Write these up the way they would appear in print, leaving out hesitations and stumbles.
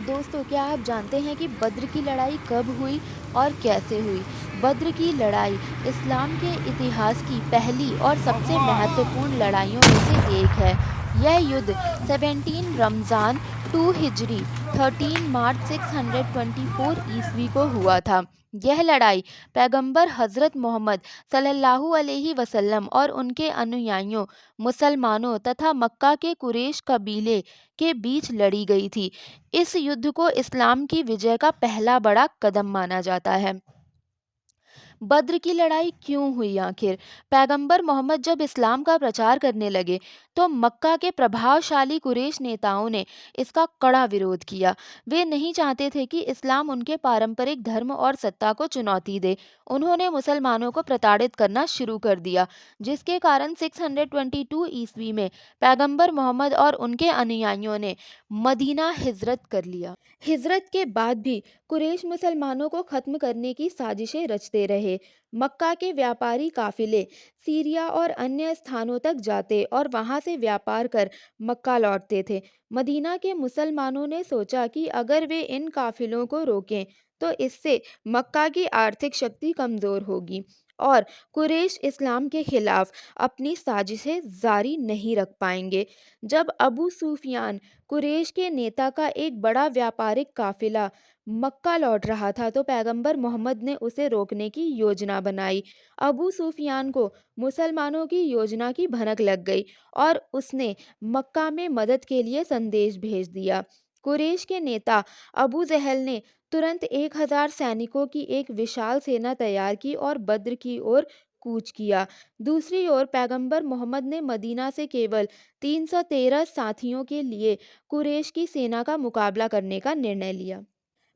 दोस्तों, क्या आप जानते हैं कि बद्र की लड़ाई कब हुई और कैसे हुई? बद्र की लड़ाई इस्लाम के इतिहास की पहली और सबसे महत्वपूर्ण लड़ाइयों में से एक है। यह युद्ध 17 रमज़ान 2 हिजरी 13 मार्च 624 ईस्वी को हुआ था। यह लड़ाई पैगंबर हज़रत मोहम्मद सल्लल्लाहु अलैहि वसल्लम और उनके अनुयायियों, मुसलमानों तथा मक्का के कुरैश कबीले के बीच लड़ी गई थी। इस युद्ध को इस्लाम की विजय का पहला बड़ा कदम माना जाता है। बद्र की लड़ाई क्यों हुई आखिर? पैगंबर मोहम्मद जब इस्लाम का प्रचार करने लगे, तो मक्का के प्रभावशाली कुरैश नेताओं ने इसका कड़ा विरोध किया। वे नहीं चाहते थे कि इस्लाम उनके पारंपरिक धर्म और सत्ता को चुनौती दे। उन्होंने मुसलमानों को प्रताड़ित करना शुरू कर दिया, जिसके कारण 622 ईस्वी में पैगंबर मोहम्मद और उनके अनुयायियों ने मदीना हिजरत कर लिया। हिजरत के बाद भी कुरैश मुसलमानों को खत्म करने की साजिशें रचते रहे। मक्का के व्यापारी काफिले सीरिया और अन्य स्थानों तक जाते और वहां से व्यापार कर मक्का लौटते थे। मदीना के मुसलमानों ने सोचा कि अगर वे इन काफिलों को रोकें तो इससे मक्का की आर्थिक शक्ति कमजोर होगी और कुरैश इस्लाम के खिलाफ अपनी साजिशें जारी नहीं रख पाएंगे। जब अबू सुफियान, कुरैश के नेता का एक बड़ा व्यापारिक काफिला मक्का लौट रहा था, तो पैगंबर मोहम्मद ने उसे रोकने की योजना बनाई। अबू सुफियान को मुसलमानों की योजना की भनक लग गई और उसने मक्का में मदद के लिए संदेश भेज दिया। कुरैश के नेता अबू जहल ने तुरंत 1000 सैनिकों की एक विशाल सेना तैयार की और बद्र की ओर कूच किया। दूसरी ओर पैगंबर मोहम्मद ने मदीना से केवल 313 साथियों के लिए कुरैश की सेना का मुकाबला करने का निर्णय लिया।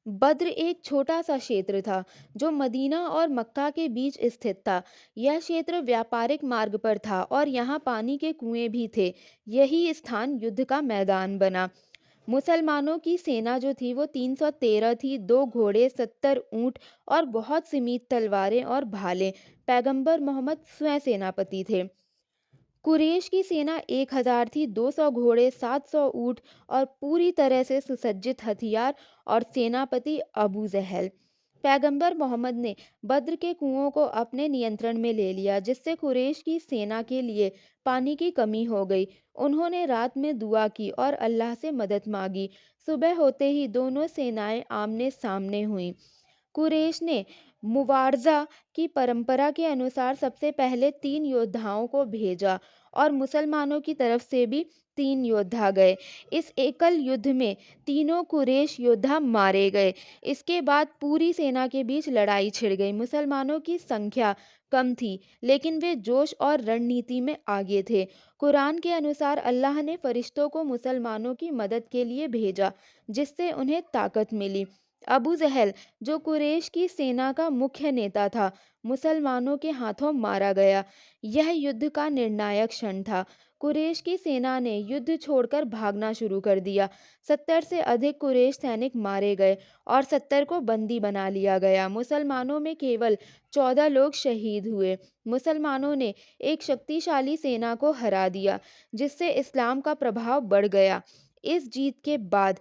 बद्र एक छोटा सा क्षेत्र था जो मदीना और मक्का के बीच स्थित था। यह क्षेत्र व्यापारिक मार्ग पर था और यहाँ पानी के कुएं भी थे। यही स्थान युद्ध का मैदान बना। मुसलमानों की सेना जो थी वो 313 थी, 2 घोड़े, 70 ऊंट और बहुत सीमित तलवारें और भाले। पैगंबर मोहम्मद स्वयं सेनापति थे। कुरैश की सेना 1000 थी, 200 घोड़े, 700 ऊँट और पूरी तरह से सुसज्जित हथियार और सेनापति अबू जहल। पैगंबर मोहम्मद ने बद्र के कुओं को अपने नियंत्रण में ले लिया, जिससे कुरैश की सेना के लिए पानी की कमी हो गई। उन्होंने रात में दुआ की और अल्लाह से मदद मांगी। सुबह होते ही दोनों सेनाएं आमने सामने हुईं। कुरैश ने मुवारज़ा की परंपरा के अनुसार सबसे पहले 3 योद्धाओं को भेजा और मुसलमानों की तरफ से भी 3 योद्धा गए। इस एकल युद्ध में तीनों कुरैश योद्धा मारे गए। इसके बाद पूरी सेना के बीच लड़ाई छिड़ गई। मुसलमानों की संख्या कम थी, लेकिन वे जोश और रणनीति में आगे थे। कुरान के अनुसार अल्लाह ने फरिश्तों को मुसलमानों की मदद के लिए भेजा, जिससे उन्हें ताकत मिली। अबू जहल, जो कुरैश की सेना का मुख्य नेता था, मुसलमानों के हाथों मारा गया। यह युद्ध का निर्णायक क्षण था। कुरैश की सेना ने युद्ध छोड़कर भागना शुरू कर दिया। 70 से अधिक कुरैश सैनिक मारे गए और 70 को बंदी बना लिया गया। मुसलमानों में केवल 14 लोग शहीद हुए। मुसलमानों ने एक शक्तिशाली सेना को हरा दिया, जिससे इस्लाम का प्रभाव बढ़ गया। इस जीत के बाद